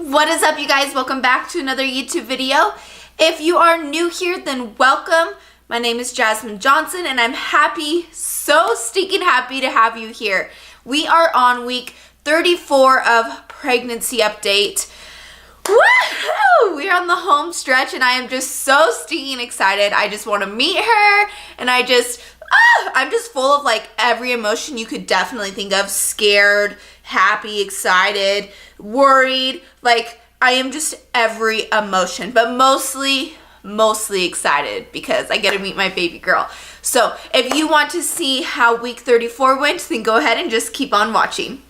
What is up, you guys? Welcome back to another YouTube video. If you are new here, then welcome. My name is Jasmyn Johnson and I'm happy, so stinking happy to have you here. We are on week 34 of pregnancy update. Woohoo! We're on the home stretch and I am just so stinking excited. I just want to meet her and I'm just full of like every emotion you could definitely think of. Scared, happy, excited, worried. Like I am just every emotion, but mostly excited because I get to meet my baby girl. So if you want to see how week 34 went, then go ahead and just keep on watching.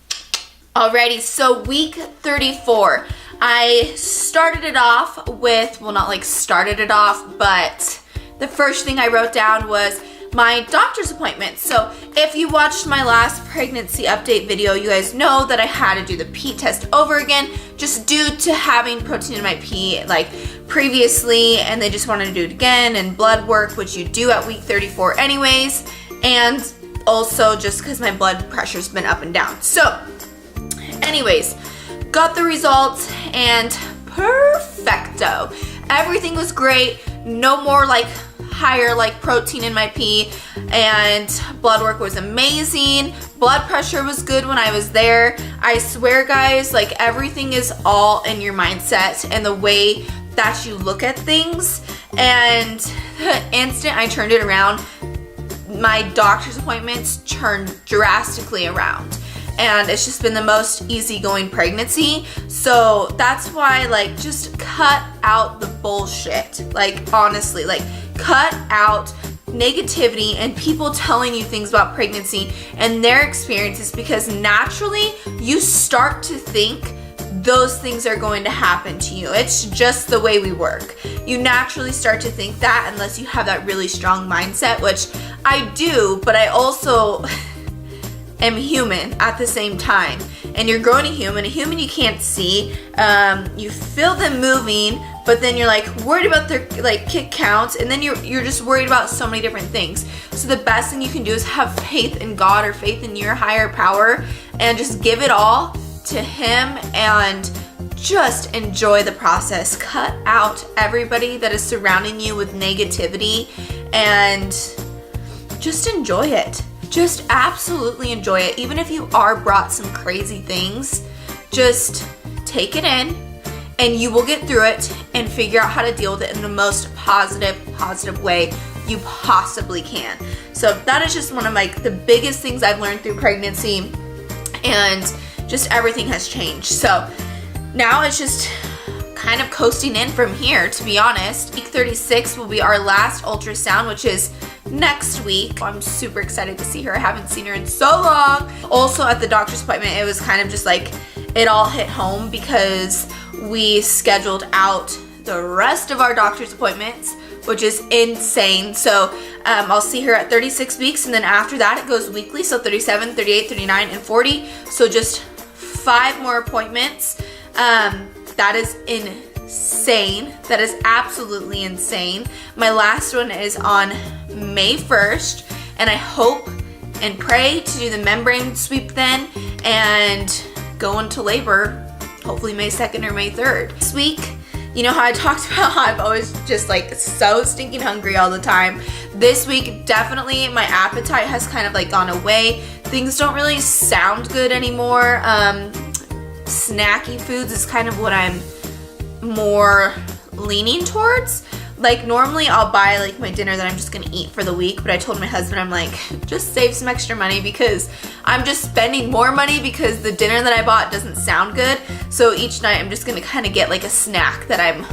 Alrighty, so week 34. I started it off with, well, not like started it off, but the first thing I wrote down was my doctor's appointment. So if you watched my last pregnancy update video, you guys know that I had to do the pee test over again just due to having protein in my pee like previously, and they just wanted to do it again, and blood work, which you do at week 34 anyways, and also just because my blood pressure's been up and down. So anyways, got the results and perfecto. Everything was great. No more like higher like protein in my pee, and blood work was amazing. Blood pressure was good when I was there. I swear, guys, like everything is all in your mindset and the way that you look at things. And the instant I turned it around, my doctor's appointments turned drastically around. And it's just been the most easygoing pregnancy. So that's why, like, just cut out the bullshit. Like, honestly, like, cut out negativity and people telling you things about pregnancy and their experiences, because naturally you start to think those things are going to happen to you. It's just the way we work. You naturally start to think that unless you have that really strong mindset, which I do, but I also am human at the same time. And you're growing a human you can't see. You feel them moving, but then you're like worried about their like kick counts, and then you're just worried about so many different things. So the best thing you can do is have faith in God or faith in your higher power and just give it all to Him and just enjoy the process. Cut out everybody that is surrounding you with negativity and just enjoy it. Just absolutely enjoy it. Even if you are brought some crazy things, just take it in and you will get through it and figure out how to deal with it in the most positive way you possibly can. So that is just one of like the biggest things I've learned through pregnancy, and just everything has changed. So now it's just kind of coasting in from here, to be honest. Week 36 will be our last ultrasound, which is next week. I'm super excited to see her. I haven't seen her in so long. Also at the doctor's appointment, it was kind of just like it all hit home because we scheduled out the rest of our doctor's appointments, which is insane. So I'll see her at 36 weeks, and then after that it goes weekly, so 37, 38, 39, and 40. So just 5 more appointments. That is insane. That is absolutely insane. My last one is on May 1st, and I hope and pray to do the membrane sweep then and go into labor hopefully May 2nd or May 3rd. This week, you know how I talked about how I'm always just like so stinking hungry all the time. This week, definitely my appetite has kind of like gone away. Things don't really sound good anymore. Snacky foods is kind of what I'm more leaning towards. Like normally I'll buy like my dinner that I'm just gonna eat for the week, but I told my husband, I'm like, just save some extra money because I'm just spending more money because the dinner that I bought doesn't sound good. So each night I'm just gonna kind of get like a snack that I'm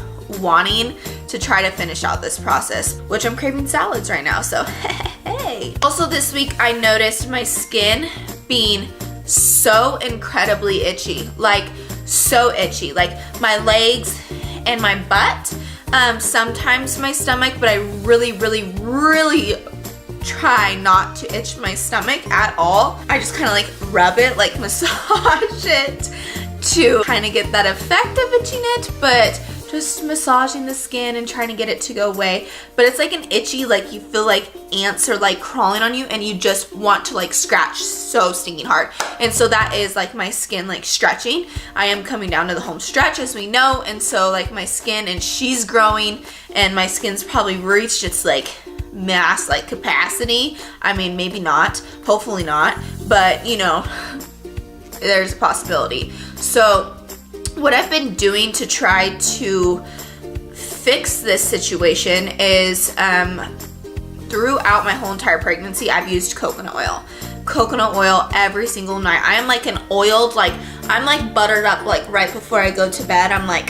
wanting to try to finish out this process, which I'm craving salads right now, so hey. Also this week I noticed my skin being so incredibly itchy, like so itchy, like my legs and my butt. Sometimes my stomach, but I really try not to itch my stomach at all. I just kind of like rub it, like massage it to kind of get that effect of itching it, but just massaging the skin and trying to get it to go away. But it's like an itchy, like you feel like ants are like crawling on you and you just want to like scratch so stinking hard. And so that is like my skin like stretching. I am coming down to the home stretch, as we know, and so like my skin, and she's growing, and my skin's probably reached its like mass like capacity. I mean, maybe not, hopefully not, but you know, there's a possibility. So what I've been doing to try to fix this situation is throughout my whole entire pregnancy, I've used coconut oil. Coconut oil every single night. I am like an oiled, like I'm like buttered up like right before I go to bed. I'm like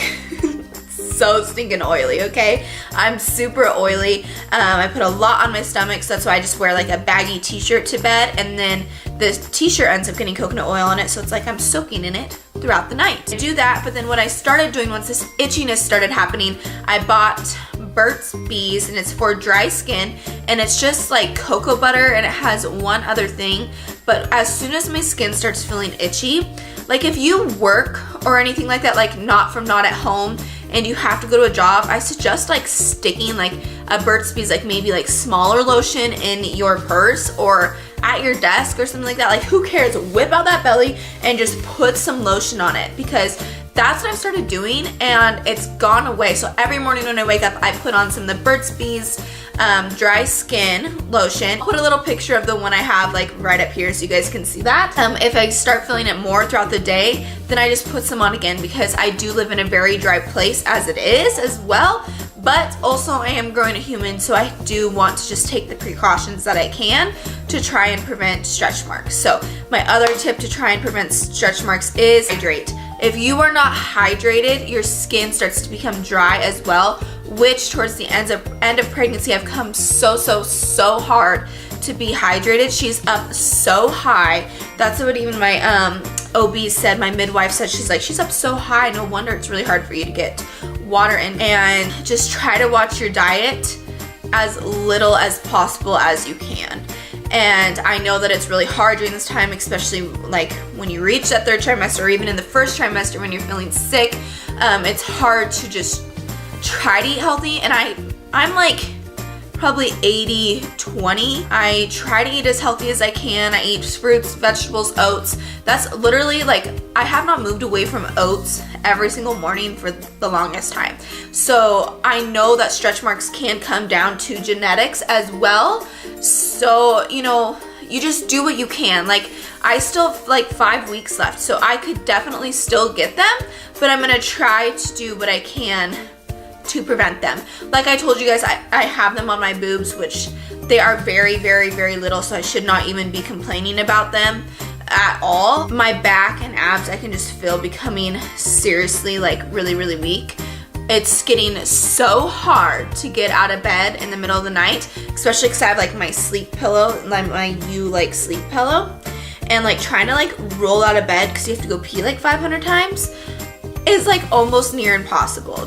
so stinking oily, okay? I'm super oily. I put a lot on my stomach, so that's why I just wear like a baggy t-shirt to bed, and then the t-shirt ends up getting coconut oil on it, so it's like I'm soaking in it throughout the night. I do that, but then what I started doing once this itchiness started happening, I bought Burt's Bees, and it's for dry skin, and it's just like cocoa butter, and it has one other thing. But as soon as my skin starts feeling itchy, like if you work or anything like that, like not at home, and you have to go to a job, I suggest like sticking like a Burt's Bees, like maybe like smaller lotion in your purse or at your desk or something like that. Like who cares? Whip out that belly and just put some lotion on it, because that's what I've started doing and it's gone away. So every morning when I wake up, I put on some of the Burt's Bees dry skin lotion. I'll put a little picture of the one I have like right up here so you guys can see that. If I start feeling it more throughout the day, then I just put some on again, because I do live in a very dry place as it is as well. But also I am growing a human, so I do want to just take the precautions that I can to try and prevent stretch marks. So my other tip to try and prevent stretch marks is hydrate. If you are not hydrated, your skin starts to become dry as well, which towards the end of pregnancy, I've come so hard to be hydrated. She's up so high. That's what even my OB said, my midwife said. She's like, she's up so high, no wonder it's really hard for you to get water in. And just try to watch your diet as little as possible as you can. And I know that it's really hard during this time, especially like when you reach that third trimester, or even in the first trimester when you're feeling sick. It's hard to just try to eat healthy, and I'm like probably 80-20. I try to eat as healthy as I can. I eat fruits, vegetables, oats. That's literally like, I have not moved away from oats every single morning for the longest time. So I know that stretch marks can come down to genetics as well. So, you know, you just do what you can. Like, I still have like 5 weeks left, so I could definitely still get them, but I'm gonna try to do what I can to prevent them. Like I told you guys, I have them on my boobs, which they are very little, so I should not even be complaining about them at all. My back and abs, I can just feel becoming seriously like really weak. It's getting so hard to get out of bed in the middle of the night, especially because I have like my sleep pillow, like my like sleep pillow, and like trying to like roll out of bed because you have to go pee like 500 times is like almost near impossible.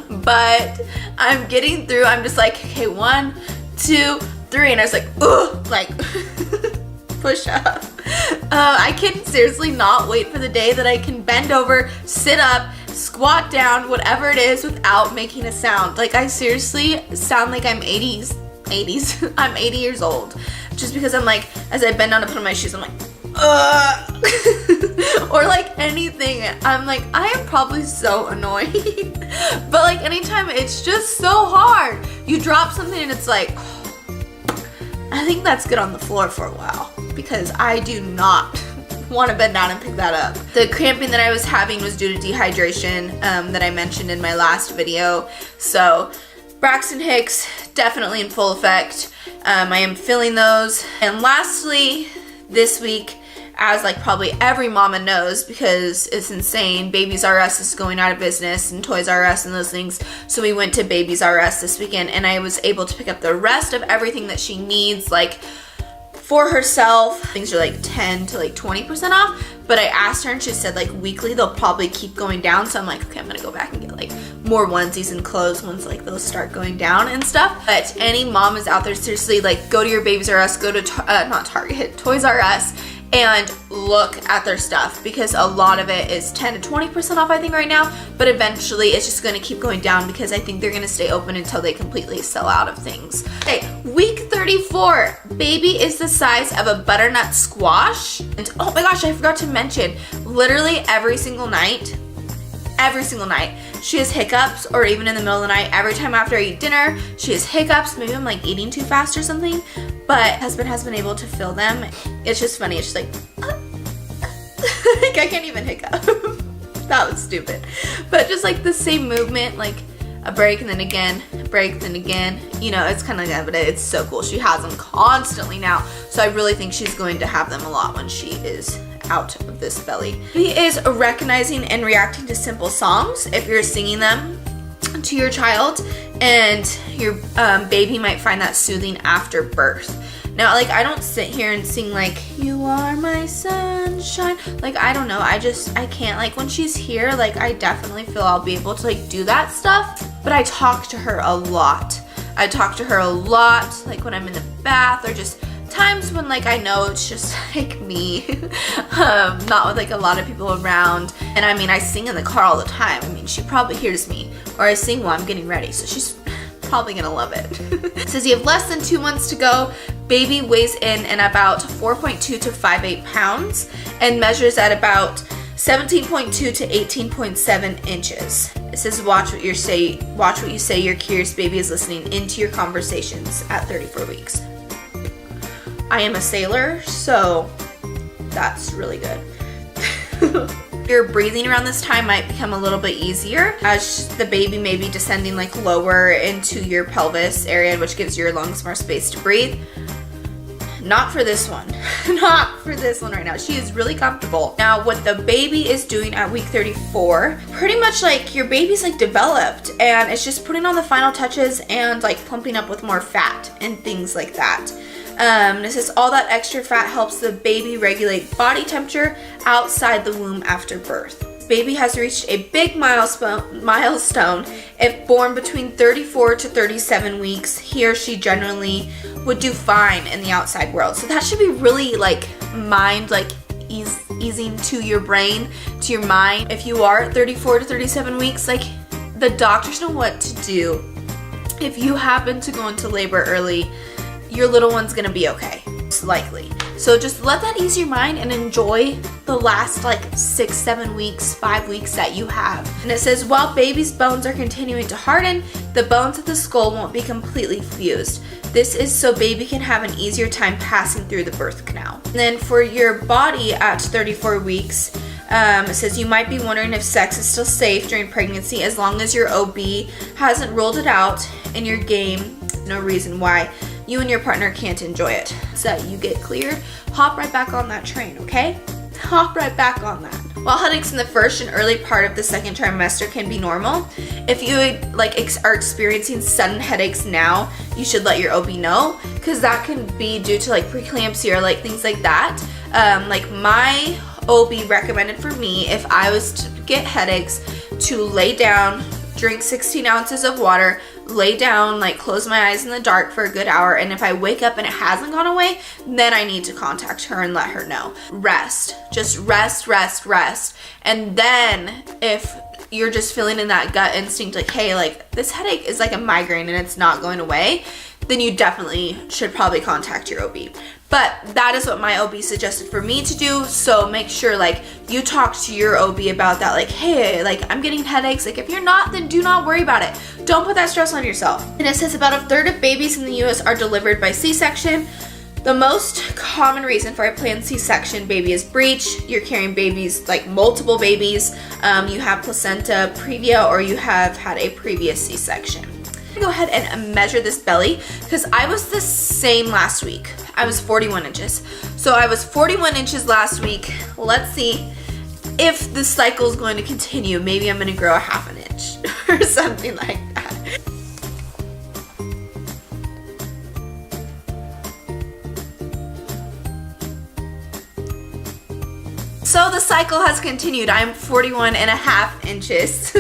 But I'm getting through. I'm just like, okay, 1, 2, 3, and I was like, ugh, like push up. I can seriously not wait for the day that I can bend over, sit up, squat down, whatever it is, without making a sound. Like, I seriously sound like I'm 80s. I'm 80 years old, just because I'm like, as I bend down to put on my shoes, I'm like, or like anything. I'm like, I am probably so annoying. But like anytime, it's just so hard. You drop something and it's like, I think that's good on the floor for a while, because I do not want to bend down and pick that up. The cramping that I was having was due to dehydration that I mentioned in my last video. So Braxton Hicks definitely in full effect. I am feeling those. And lastly, this week, as like probably every mama knows, because it's insane, Babies R Us is going out of business, and Toys R Us and those things. So we went to Babies R Us this weekend, and I was able to pick up the rest of everything that she needs, like for herself. Things are like 10 to like 20% off, but I asked her and she said like weekly they'll probably keep going down. So I'm like, okay, I'm gonna go back and get like more onesies and clothes once like those start going down and stuff. But any mamas out there, seriously, like go to your Babies R Us, go to not Target, Toys R Us, and look at their stuff, because a lot of it is 10 to 20% off I think right now, but eventually it's just going to keep going down because I think they're going to stay open until they completely sell out of things. Okay, week 34. Baby is the size of a butternut squash. And oh my gosh, I forgot to mention, literally every single night, she has hiccups, or even in the middle of the night, every time after I eat dinner, she has hiccups. Maybe I'm like eating too fast or something, but husband has been able to fill them. It's just funny. It's just like, like I can't even hiccup. That was stupid. But just like the same movement, like a break and then again, a break, then again. You know, it's kind of like that, but it's so cool. She has them constantly now. So I really think she's going to have them a lot when she is out of this belly. He is recognizing and reacting to simple songs if you're singing them to your child, and your baby might find that soothing after birth. Now, like, I don't sit here and sing like, you are my sunshine. Like, I don't know, I can't. Like, when she's here, like, I definitely feel I'll be able to like do that stuff, but I talk to her a lot. Like when I'm in the bath, or just times when like I know it's just like me, not with like a lot of people around. And I mean, I sing in the car all the time. I mean, she probably hears me, or I sing while I'm getting ready, so she's probably gonna love it. It says you have less than 2 months to go. Baby weighs in at about 4.2 to 5.8 pounds and measures at about 17.2 to 18.7 inches. It says watch what you say. Your curious baby is listening into your conversations at 34 weeks. I am a sailor, so that's really good. Your breathing around this time might become a little bit easier as the baby may be descending like lower into your pelvis area, which gives your lungs more space to breathe. Not for this one. Not for this one right now. She is really comfortable. Now, what the baby is doing at week 34, pretty much like your baby's like developed, and it's just putting on the final touches and like plumping up with more fat and things like that. It says all that extra fat helps the baby regulate body temperature outside the womb after birth. Baby has reached a big milestone. If born between 34 to 37 weeks, he or she generally would do fine in the outside world. So that should be really like mind, like easing to your brain, to your mind. If you are 34 to 37 weeks, like the doctors know what to do. If you happen to go into labor early, your little one's gonna be okay, most likely. So just let that ease your mind and enjoy the last like 6, 7 weeks, 5 weeks that you have. And it says while baby's bones are continuing to harden, the bones of the skull won't be completely fused. This is so baby can have an easier time passing through the birth canal. And then for your body at 34 weeks, it says you might be wondering if sex is still safe during pregnancy as long as your OB hasn't ruled it out in your game. No reason why you and your partner can't enjoy it. So you get cleared, hop right back on that train, okay? Hop right back on that. While headaches in the first and early part of the second trimester can be normal, if you are experiencing sudden headaches now, you should let your OB know, because that can be due to like preeclampsia or like things like that. Like my OB recommended for me, if I was to get headaches, to lay down, drink 16 ounces of water, lay down, like close my eyes in the dark for a good hour, and if I wake up and it hasn't gone away, then I need to contact her and let her know. Rest. Just rest. And then if you're just feeling in that gut instinct like, hey, like this headache is like a migraine and it's not going away, then you definitely should probably contact your OB. But that is what my OB suggested for me to do, so make sure like you talk to your OB about that, like, hey, like I'm getting headaches. Like if you're not, then do not worry about it. Don't put that stress on yourself. And it says about a third of babies in the US are delivered by C-section. The most common reason for a planned C-section baby is breech. You're carrying babies, like multiple babies. You have placenta previa, or you have had a previous C-section. Go ahead and measure this belly, because I was the same last week. I was 41 inches. So I was 41 inches last week. Let's see if the cycle is going to continue. Maybe I'm going to grow a half an inch or something like that. So the cycle has continued. I'm 41 and a half inches.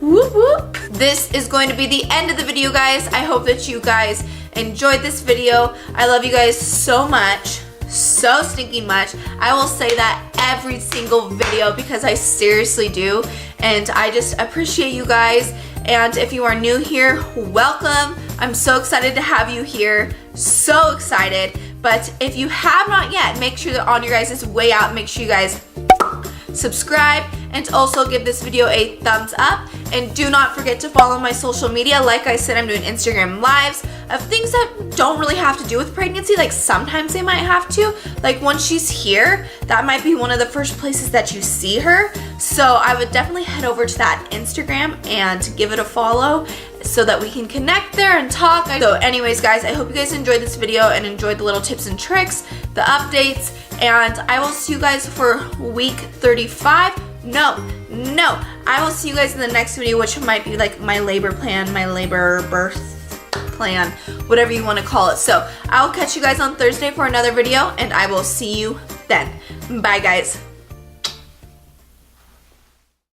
Whoop whoop. This is going to be the end of the video, guys. I hope that you guys enjoyed this video. I love you guys so much. so stinking much. I will say that every single video because I seriously do, and I just appreciate you guys. And if you are new here, welcome. I'm so excited to have you here, so excited. But if you have not yet, make sure that on your guys' way out, make sure you guys subscribe and also give this video a thumbs up. And do not forget to follow my social media. Like I said, I'm doing Instagram lives of things that don't really have to do with pregnancy. Like sometimes they might have to. Like when she's here, that might be one of the first places that you see her. So I would definitely head over to that Instagram and give it a follow so that we can connect there and talk. So anyways, guys, I hope you guys enjoyed this video and enjoyed the little tips and tricks, the updates, and I will see you guys for week 35. No, I will see you guys in the next video, which might be like my labor plan, my labor birth plan, whatever you want to call it. So I'll catch you guys on Thursday for another video, and I will see you then. Bye, guys.